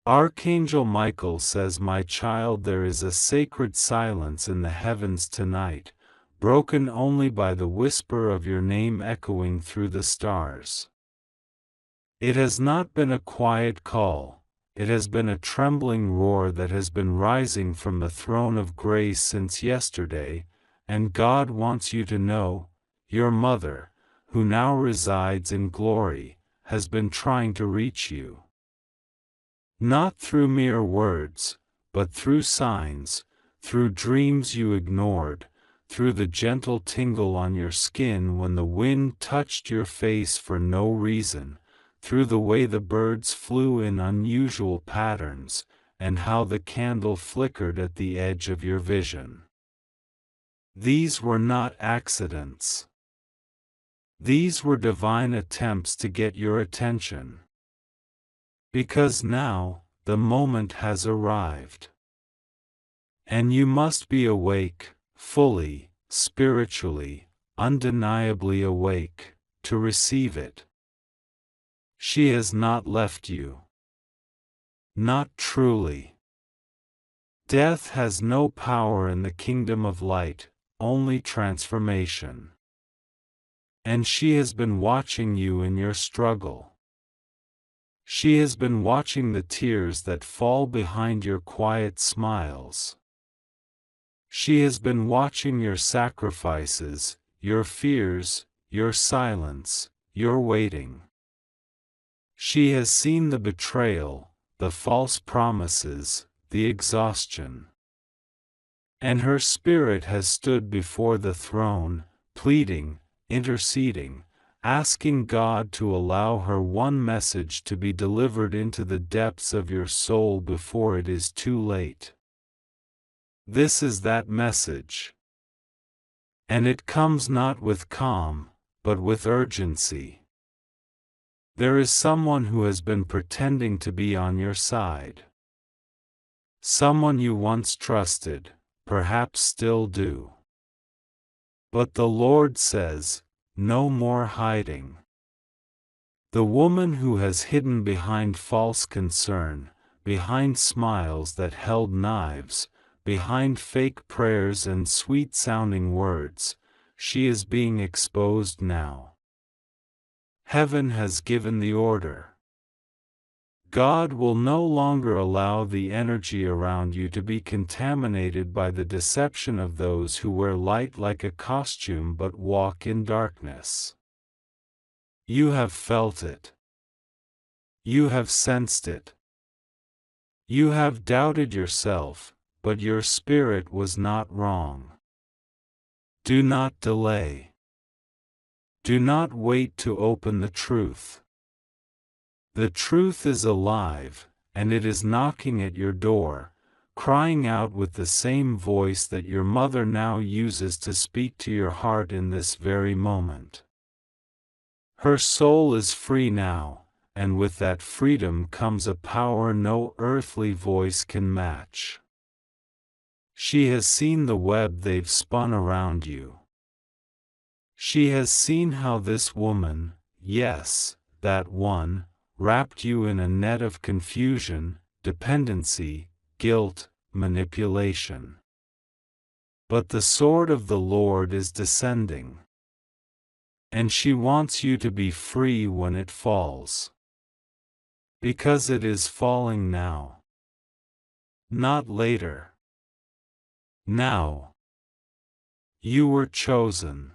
Archangel Michael says, "My child, there is a sacred silence in the heavens tonight, broken only by the whisper of your name echoing through the stars." It has not been a quiet call, it has been a trembling roar that has been rising from the throne of grace since yesterday, and God wants you to know, your mother, who now resides in glory, has been trying to reach you. Not through mere words, but through signs, through dreams you ignored, through the gentle tingle on your skin when the wind touched your face for no reason, through the way the birds flew in unusual patterns, and how the candle flickered at the edge of your vision. These were not accidents. These were divine attempts to get your attention. Because now, the moment has arrived. And you must be awake, fully, spiritually, undeniably awake, to receive it. She has not left you. Not truly. Death has no power in the kingdom of light, only transformation. And she has been watching you in your struggle. She has been watching the tears that fall behind your quiet smiles. She has been watching your sacrifices, your fears, your silence, your waiting. She has seen the betrayal, the false promises, the exhaustion. And her spirit has stood before the throne, pleading, interceding, asking God to allow her one message to be delivered into the depths of your soul before it is too late. This is that message. And it comes not with calm, but with urgency. There is someone who has been pretending to be on your side. Someone you once trusted, perhaps still do. But the Lord says, no more hiding. The woman who has hidden behind false concern, behind smiles that held knives, behind fake prayers and sweet-sounding words, she is being exposed now. Heaven has given the order. God will no longer allow the energy around you to be contaminated by the deception of those who wear light like a costume but walk in darkness. You have felt it. You have sensed it. You have doubted yourself, but your spirit was not wrong. Do not delay. Do not wait to open the truth. The truth is alive, and it is knocking at your door, crying out with the same voice that your mother now uses to speak to your heart in this very moment. Her soul is free now, and with that freedom comes a power no earthly voice can match. She has seen the web they've spun around you. She has seen how this woman, yes, that one, wrapped you in a net of confusion, dependency, guilt, manipulation. But the sword of the Lord is descending. And she wants you to be free when it falls. Because it is falling now. Not later. Now. You were chosen.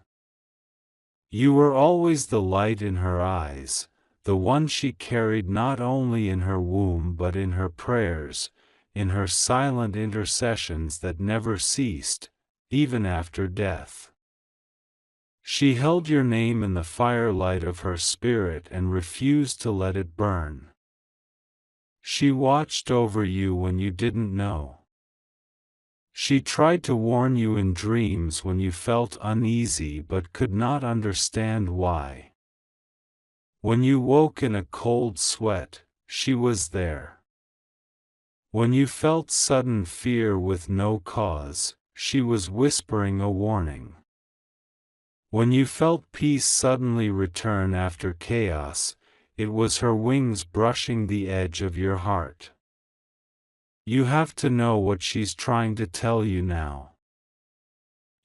You were always the light in her eyes, the one she carried not only in her womb but in her prayers, in her silent intercessions that never ceased, even after death. She held your name in the firelight of her spirit and refused to let it burn. She watched over you when you didn't know. She tried to warn you in dreams when you felt uneasy but could not understand why. When you woke in a cold sweat, she was there. When you felt sudden fear with no cause, she was whispering a warning. When you felt peace suddenly return after chaos, it was her wings brushing the edge of your heart. You have to know what she's trying to tell you now.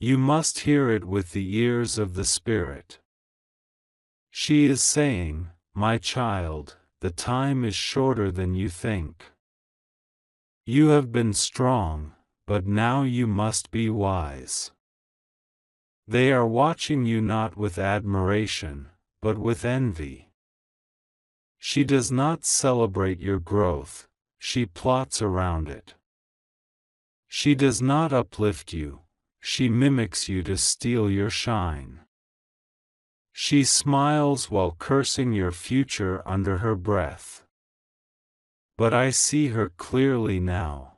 You must hear it with the ears of the Spirit. She is saying, my child, the time is shorter than you think. You have been strong, but now you must be wise. They are watching you not with admiration, but with envy. She does not celebrate your growth, she plots around it. She does not uplift you, she mimics you to steal your shine. She smiles while cursing your future under her breath. But I see her clearly now.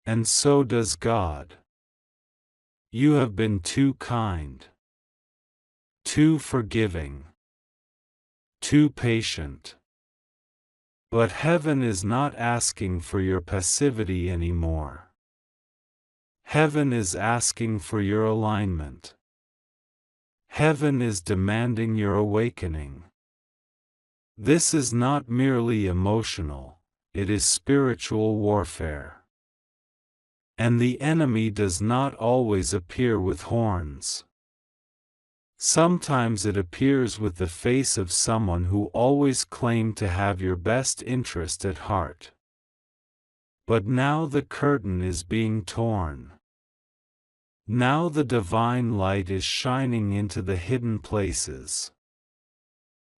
And so does God. You have been too kind, too forgiving, too patient. But heaven is not asking for your passivity anymore. Heaven is asking for your alignment. Heaven is demanding your awakening. This is not merely emotional, it is spiritual warfare. And the enemy does not always appear with horns. Sometimes it appears with the face of someone who always claimed to have your best interest at heart. But now the curtain is being torn. Now the divine light is shining into the hidden places.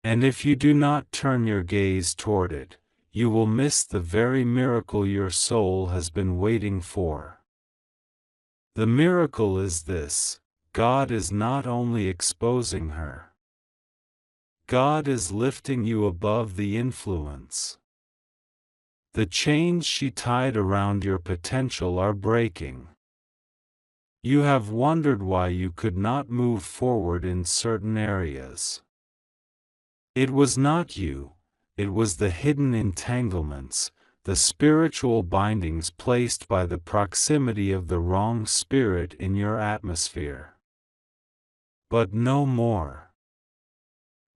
And if you do not turn your gaze toward it, you will miss the very miracle your soul has been waiting for. The miracle is this: God is not only exposing her. God is lifting you above the influence. The chains she tied around your potential are breaking. You have wondered why you could not move forward in certain areas. It was not you, it was the hidden entanglements, the spiritual bindings placed by the proximity of the wrong spirit in your atmosphere. But no more.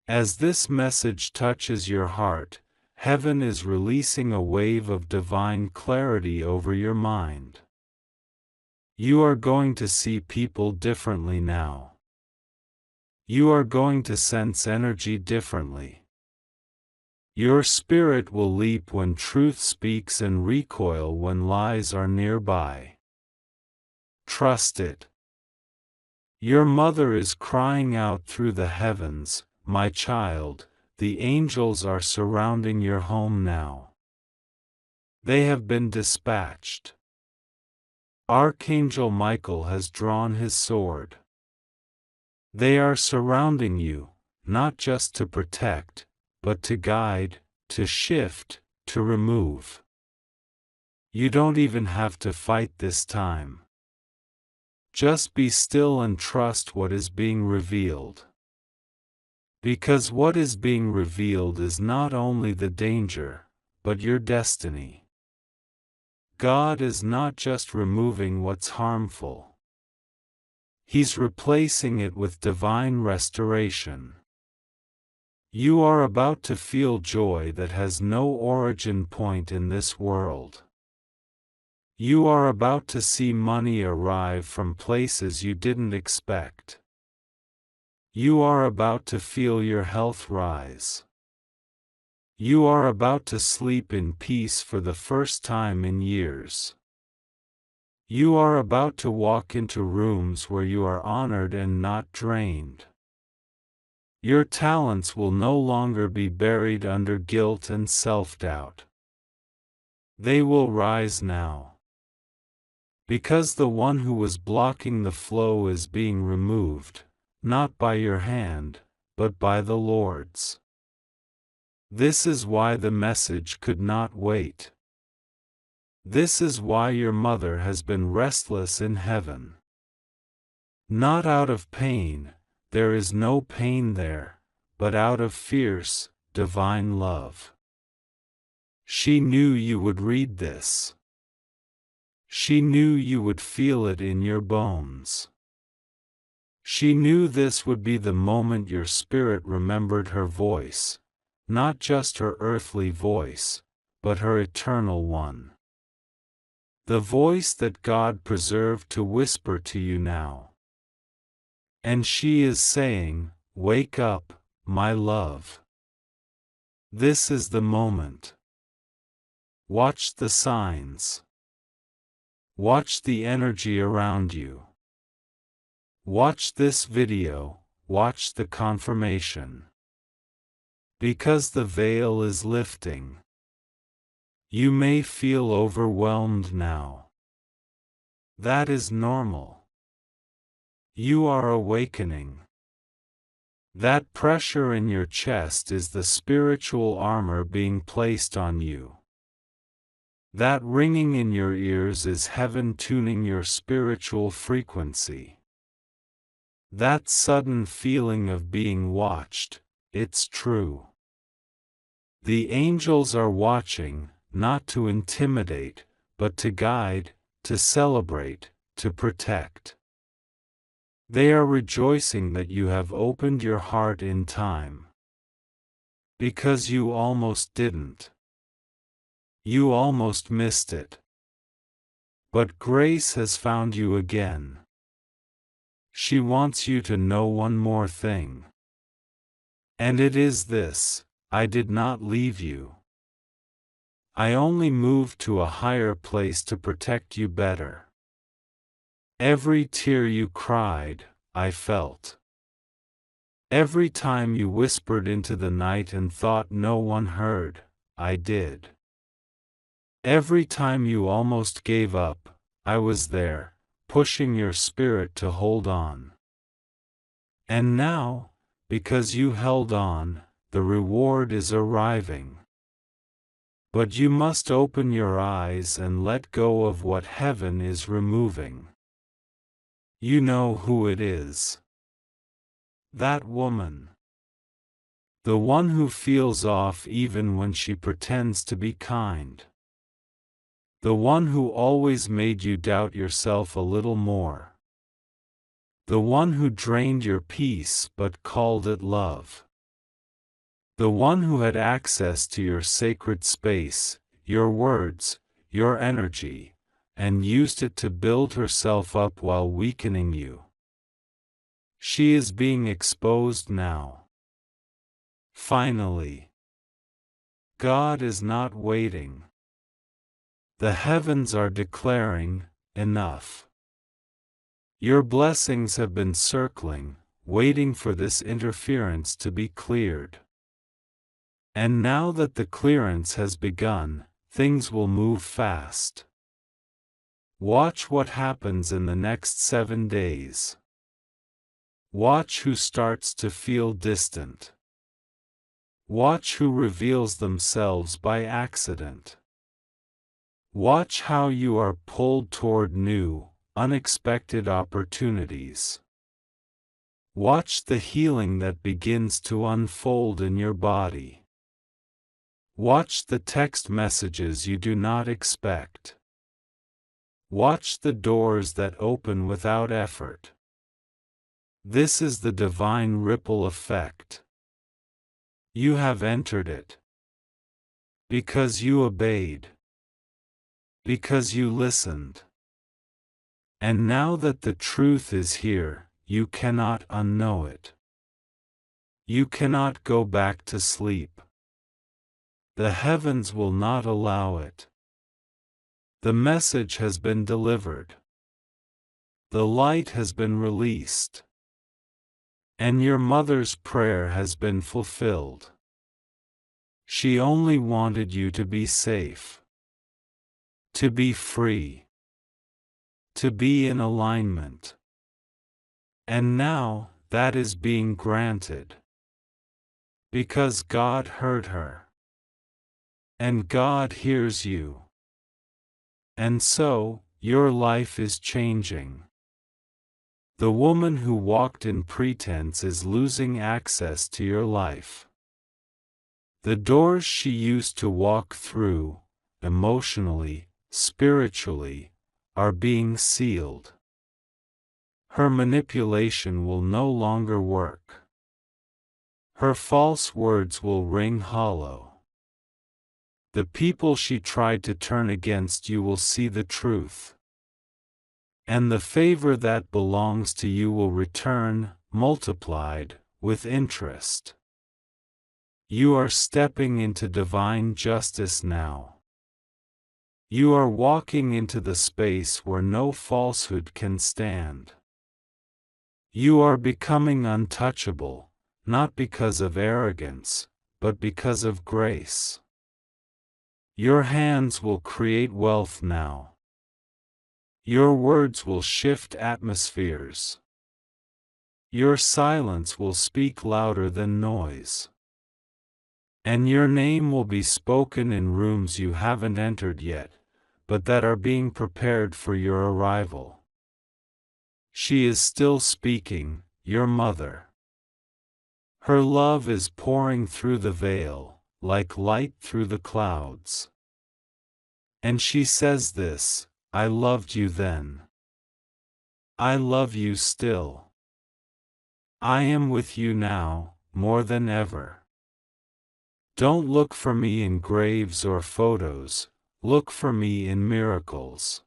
As this message touches your heart, heaven is releasing a wave of divine clarity over your mind. You are going to see people differently now. You are going to sense energy differently. Your spirit will leap when truth speaks and recoil when lies are nearby. Trust it. Your mother is crying out through the heavens, my child, the angels are surrounding your home now. They have been dispatched. Archangel Michael has drawn his sword. They are surrounding you, not just to protect, but to guide, to shift, to remove. You don't even have to fight this time. Just be still and trust what is being revealed. Because what is being revealed is not only the danger, but your destiny. God is not just removing what's harmful. He's replacing it with divine restoration. You are about to feel joy that has no origin point in this world. You are about to see money arrive from places you didn't expect. You are about to feel your health rise. You are about to sleep in peace for the first time in years. You are about to walk into rooms where you are honored and not drained. Your talents will no longer be buried under guilt and self-doubt. They will rise now. Because the one who was blocking the flow is being removed, not by your hand, but by the Lord's. This is why the message could not wait. This is why your mother has been restless in heaven. Not out of pain, there is no pain there, but out of fierce, divine love. She knew you would read this. She knew you would feel it in your bones. She knew this would be the moment your spirit remembered her voice, not just her earthly voice, but her eternal one. the voice that God preserved to whisper to you now. And she is saying, "Wake up, my love. This is the moment. Watch the signs. Watch the energy around you. Watch this video, watch the confirmation. Because the veil is lifting. You may feel overwhelmed now. That is normal. You are awakening. That pressure in your chest is the spiritual armor being placed on you. That ringing in your ears is heaven tuning your spiritual frequency. That sudden feeling of being watched, it's true. The angels are watching, not to intimidate, but to guide, to celebrate, to protect. They are rejoicing that you have opened your heart in time. Because you almost didn't. You almost missed it. But grace has found you again. She wants you to know one more thing. And it is this: I did not leave you. I only moved to a higher place to protect you better. Every tear you cried, I felt. Every time you whispered into the night and thought no one heard, I did. Every time you almost gave up, I was there, pushing your spirit to hold on. And now, because you held on, the reward is arriving. But you must open your eyes and let go of what heaven is removing. You know who it is. That woman. The one who feels off even when she pretends to be kind. The one who always made you doubt yourself a little more. The one who drained your peace but called it love. The one who had access to your sacred space, your words, your energy, and used it to build herself up while weakening you. She is being exposed now. Finally. God is not waiting. The heavens are declaring, enough. Your blessings have been circling, waiting for this interference to be cleared. And now that the clearance has begun, things will move fast. Watch what happens in the next 7 days. Watch who starts to feel distant. Watch who reveals themselves by accident. Watch how you are pulled toward new, unexpected opportunities. Watch the healing that begins to unfold in your body. Watch the text messages you do not expect. Watch the doors that open without effort. This is the divine ripple effect. You have entered it. Because you obeyed. Because you listened. And now that the truth is here, you cannot unknow it. You cannot go back to sleep. The heavens will not allow it. The message has been delivered. The light has been released. And your mother's prayer has been fulfilled. She only wanted you to be safe. To be free. To be in alignment. And now, that is being granted. Because God heard her. And God hears you. And so, your life is changing. The woman who walked in pretense is losing access to your life. The doors she used to walk through, emotionally, spiritually, are being sealed. Her manipulation will no longer work. Her false words will ring hollow. The people she tried to turn against you will see the truth. And the favor that belongs to you will return, multiplied, with interest. You are stepping into divine justice now. You are walking into the space where no falsehood can stand. You are becoming untouchable, not because of arrogance, but because of grace. Your hands will create wealth now. Your words will shift atmospheres. Your silence will speak louder than noise. And your name will be spoken in rooms you haven't entered yet, but that are being prepared for your arrival. She is still speaking, your mother. Her love is pouring through the veil, like light through the clouds. And she says this, I loved you then. I love you still. I am with you now, more than ever. Don't look for me in graves or photos, look for me in miracles.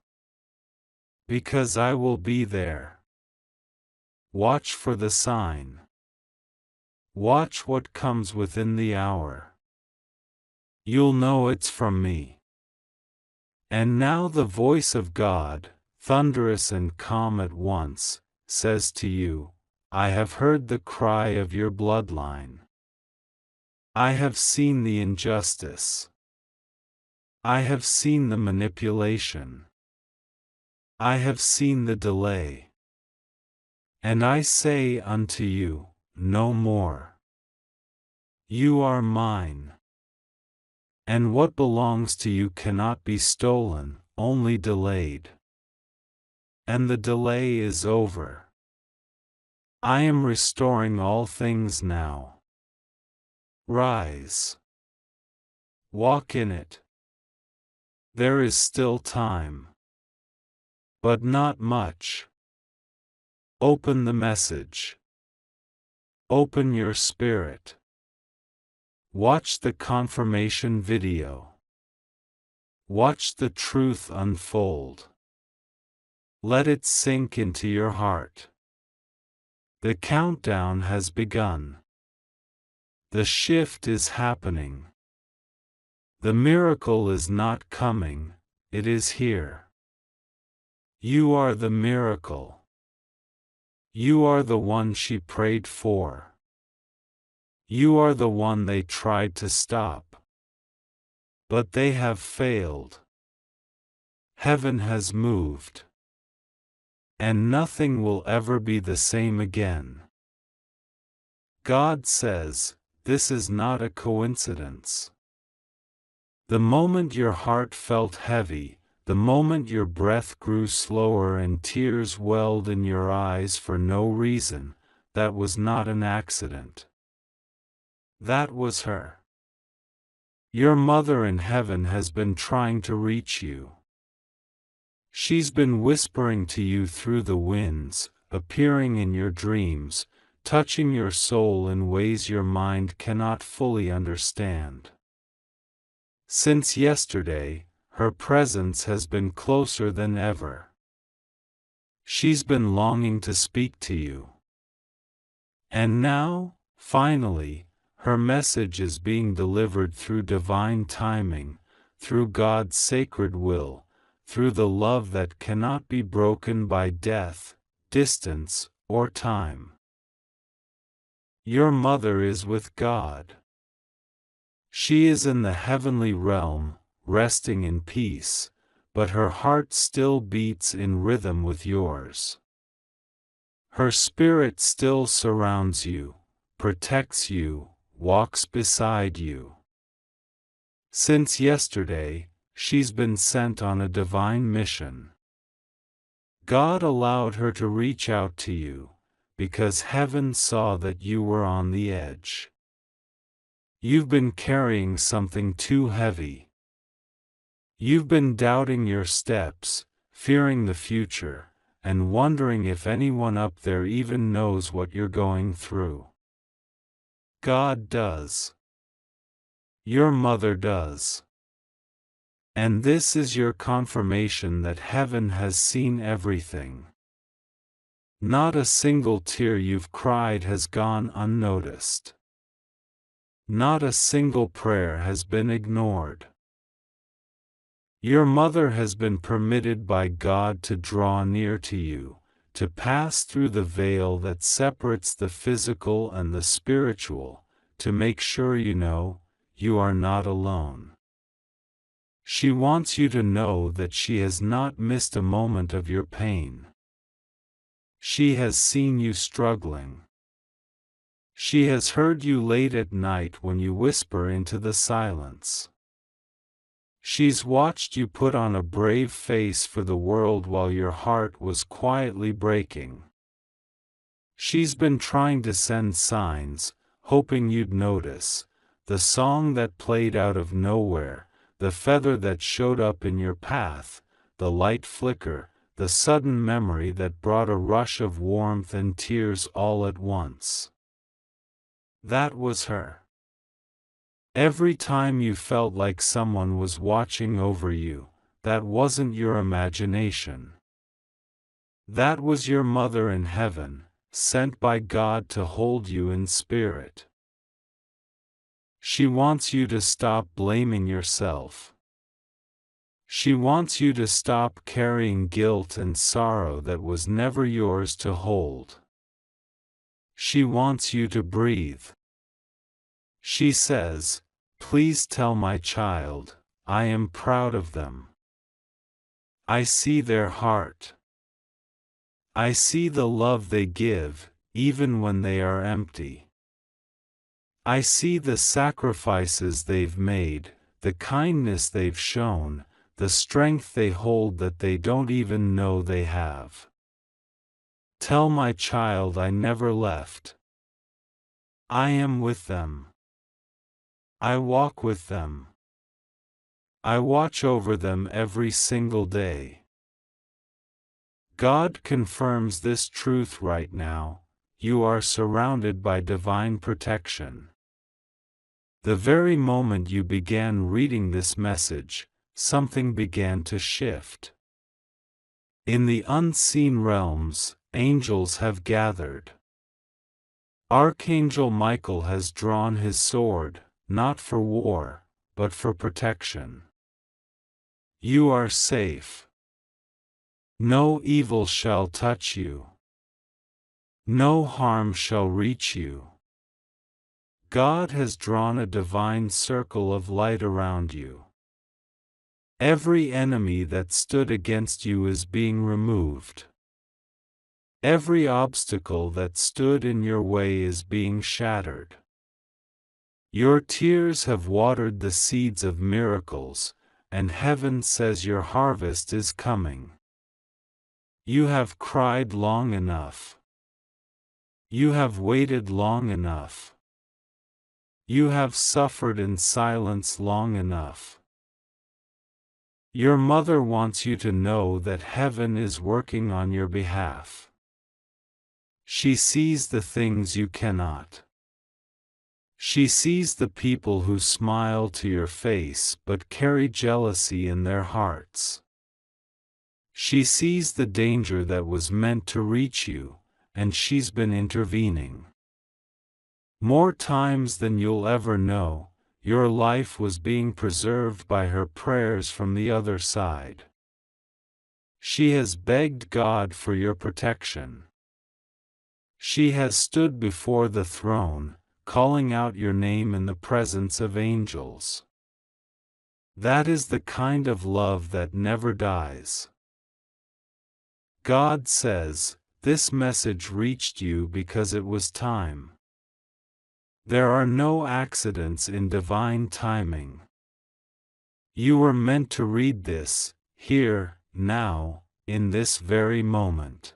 Because I will be there. Watch for the sign. Watch what comes within the hour. You'll know it's from me. And now the voice of God, thunderous and calm at once, says to you, I have heard the cry of your bloodline. I have seen the injustice. I have seen the manipulation. I have seen the delay. And I say unto you, no more. You are mine. And what belongs to you cannot be stolen, only delayed. And the delay is over. I am restoring all things now. Rise. Walk in it. There is still time. But not much. Open the message. Open your spirit. Watch the confirmation video. Watch the truth unfold. Let it sink into your heart. The countdown has begun. The shift is happening. The miracle is not coming, it is here. You are the miracle. You are the one she prayed for. You are the one they tried to stop. But they have failed. Heaven has moved. And nothing will ever be the same again. God says, this is not a coincidence. The moment your heart felt heavy, the moment your breath grew slower and tears welled in your eyes for no reason, that was not an accident. That was her. Your mother in heaven has been trying to reach you. She's been whispering to you through the winds, appearing in your dreams, touching your soul in ways your mind cannot fully understand. Since yesterday, her presence has been closer than ever. She's been longing to speak to you. And now, finally, her message is being delivered through divine timing, through God's sacred will, through the love that cannot be broken by death, distance, or time. Your mother is with God. She is in the heavenly realm, resting in peace, but her heart still beats in rhythm with yours. Her spirit still surrounds you, protects you, walks beside you. Since yesterday, she's been sent on a divine mission. God allowed her to reach out to you, because heaven saw that you were on the edge. You've been carrying something too heavy. You've been doubting your steps, fearing the future, and wondering if anyone up there even knows what you're going through. God does. Your mother does. And this is your confirmation that heaven has seen everything. Not a single tear you've cried has gone unnoticed. Not a single prayer has been ignored. Your mother has been permitted by God to draw near to you, to pass through the veil that separates the physical and the spiritual, to make sure you know, you are not alone. She wants you to know that she has not missed a moment of your pain. She has seen you struggling. She has heard you late at night when you whisper into the silence. She's watched you put on a brave face for the world while your heart was quietly breaking. She's been trying to send signs, hoping you'd notice, the song that played out of nowhere, the feather that showed up in your path, the light flicker, the sudden memory that brought a rush of warmth and tears all at once. That was her. Every time you felt like someone was watching over you, that wasn't your imagination. That was your mother in heaven, sent by God to hold you in spirit. She wants you to stop blaming yourself. She wants you to stop carrying guilt and sorrow that was never yours to hold. She wants you to breathe. She says, "Please tell my child, I am proud of them. I see their heart. I see the love they give, even when they are empty. I see the sacrifices they've made, the kindness they've shown, the strength they hold that they don't even know they have. Tell my child I never left. I am with them. I walk with them. I watch over them every single day." God confirms this truth right now. You are surrounded by divine protection. The very moment you began reading this message, something began to shift. In the unseen realms, angels have gathered. Archangel Michael has drawn his sword, not for war, but for protection. You are safe. No evil shall touch you. No harm shall reach you. God has drawn a divine circle of light around you. Every enemy that stood against you is being removed. Every obstacle that stood in your way is being shattered. Your tears have watered the seeds of miracles, and heaven says your harvest is coming. You have cried long enough. You have waited long enough. You have suffered in silence long enough. Your mother wants you to know that heaven is working on your behalf. She sees the things you cannot. She sees the people who smile to your face but carry jealousy in their hearts. She sees the danger that was meant to reach you, and she's been intervening. More times than you'll ever know, your life was being preserved by her prayers from the other side. She has begged God for your protection. She has stood before the throne, calling out your name in the presence of angels. That is the kind of love that never dies. God says, this message reached you because it was time. There are no accidents in divine timing. You were meant to read this, here, now, in this very moment.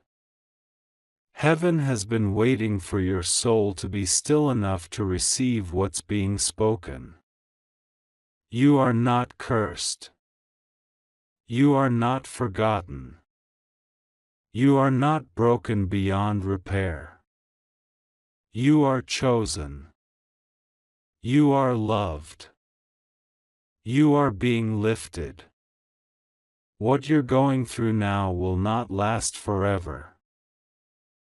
Heaven has been waiting for your soul to be still enough to receive what's being spoken. You are not cursed. You are not forgotten. You are not broken beyond repair. You are chosen. You are loved. You are being lifted. What you're going through now will not last forever.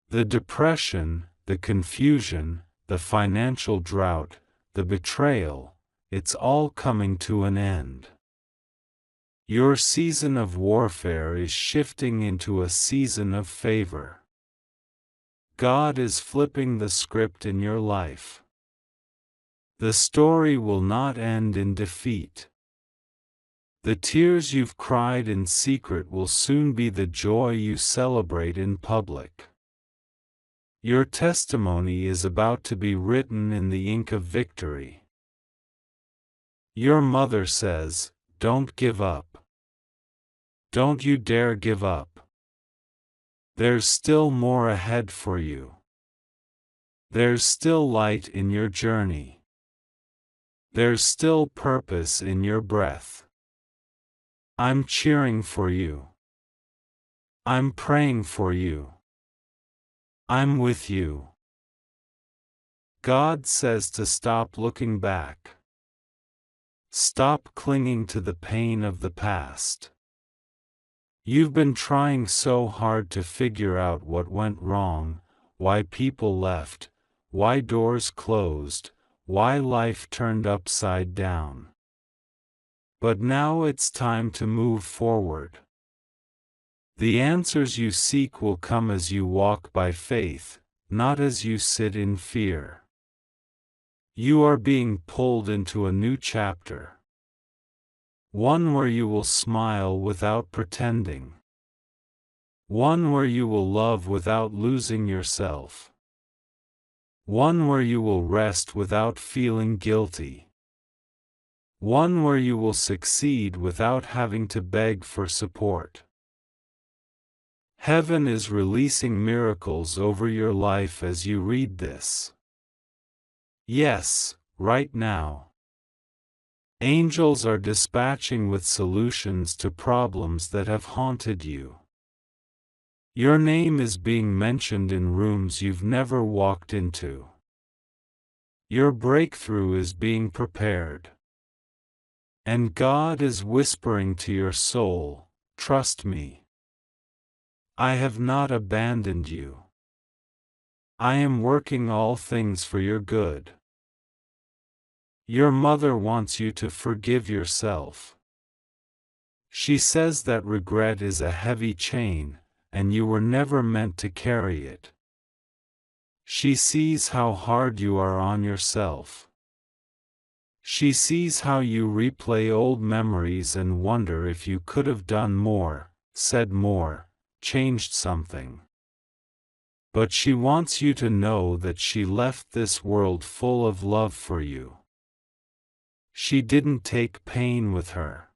The depression, the confusion, the financial drought, the betrayal, it's all coming to an end. Your season of warfare is shifting into a season of favor. God is flipping the script in your life. The story will not end in defeat. The tears you've cried in secret will soon be the joy you celebrate in public. Your testimony is about to be written in the ink of victory. Your mother says, "Don't give up. Don't you dare give up. There's still more ahead for you. There's still light in your journey. There's still purpose in your breath. I'm cheering for you. I'm praying for you. I'm with you." God says to stop looking back. Stop clinging to the pain of the past. You've been trying so hard to figure out what went wrong, why people left, why doors closed, why life turned upside down. But now it's time to move forward. The answers you seek will come as you walk by faith, not as you sit in fear. You are being pulled into a new chapter. One where you will smile without pretending. One where you will love without losing yourself. One where you will rest without feeling guilty. One where you will succeed without having to beg for support. Heaven is releasing miracles over your life as you read this. Yes, right now. Angels are dispatching with solutions to problems that have haunted you. Your name is being mentioned in rooms you've never walked into. Your breakthrough is being prepared. And God is whispering to your soul, "Trust me. I have not abandoned you. I am working all things for your good." Your mother wants you to forgive yourself. She says that regret is a heavy chain, and you were never meant to carry it. She sees how hard you are on yourself. She sees how you replay old memories and wonder if you could have done more, said more, changed something. But she wants you to know that she left this world full of love for you. She didn't take pain with her.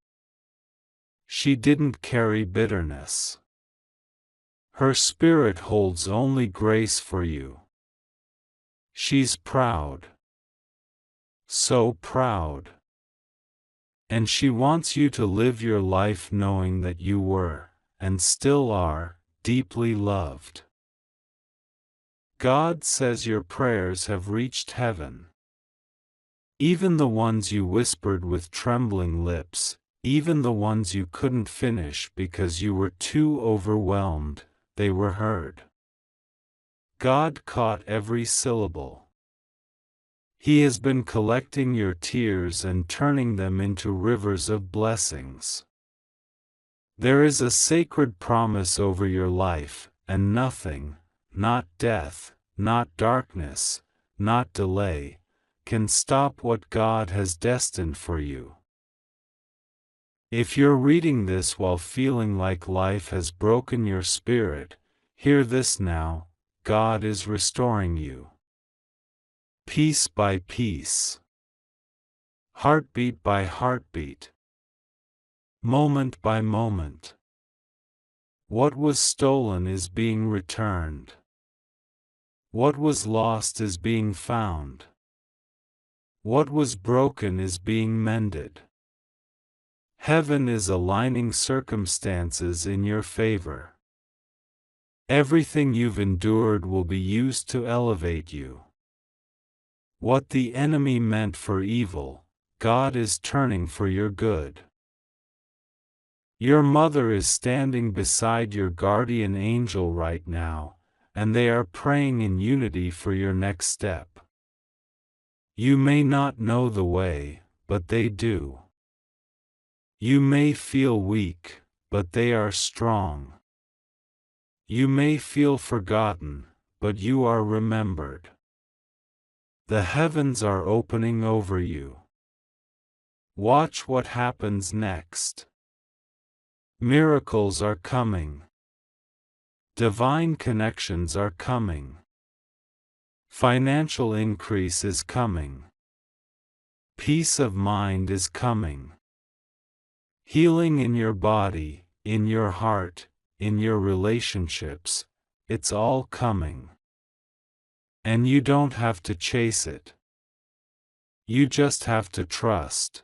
She didn't carry bitterness. Her spirit holds only grace for you. She's proud. So proud. And she wants you to live your life knowing that you were, and still are, deeply loved. God says your prayers have reached heaven. Even the ones you whispered with trembling lips, even the ones you couldn't finish because you were too overwhelmed, they were heard. God caught every syllable. He has been collecting your tears and turning them into rivers of blessings. There is a sacred promise over your life, and nothing, not death, not darkness, not delay, can stop what God has destined for you. If you're reading this while feeling like life has broken your spirit, hear this now: God is restoring you. Piece by piece. Heartbeat by heartbeat. Moment by moment. What was stolen is being returned. What was lost is being found. What was broken is being mended. Heaven is aligning circumstances in your favor. Everything you've endured will be used to elevate you. What the enemy meant for evil, God is turning for your good. Your mother is standing beside your guardian angel right now, and they are praying in unity for your next step. You may not know the way, but they do. You may feel weak, but they are strong. You may feel forgotten, but you are remembered. The heavens are opening over you. Watch what happens next. Miracles are coming. Divine connections are coming. Financial increase is coming. Peace of mind is coming. Healing in your body, in your heart, in your relationships, it's all coming. And you don't have to chase it. You just have to trust.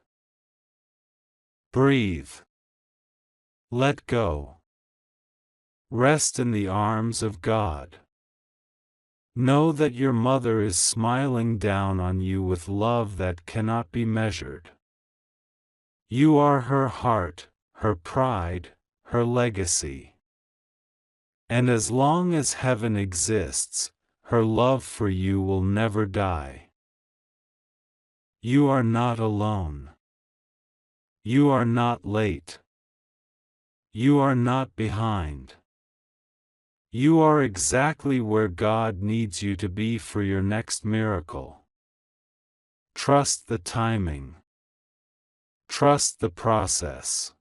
Breathe. Let go. Rest in the arms of God. Know that your mother is smiling down on you with love that cannot be measured. You are her heart, her pride, her legacy. And as long as heaven exists, her love for you will never die. You are not alone. You are not late. You are not behind. You are exactly where God needs you to be for your next miracle. Trust the timing. Trust the process.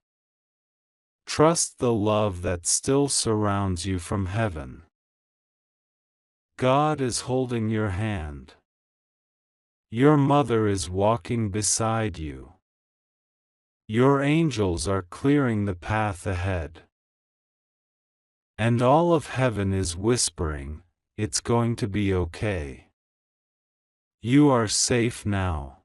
Trust the love that still surrounds you from heaven. God is holding your hand. Your mother is walking beside you. Your angels are clearing the path ahead. And all of heaven is whispering, it's going to be okay. You are safe now.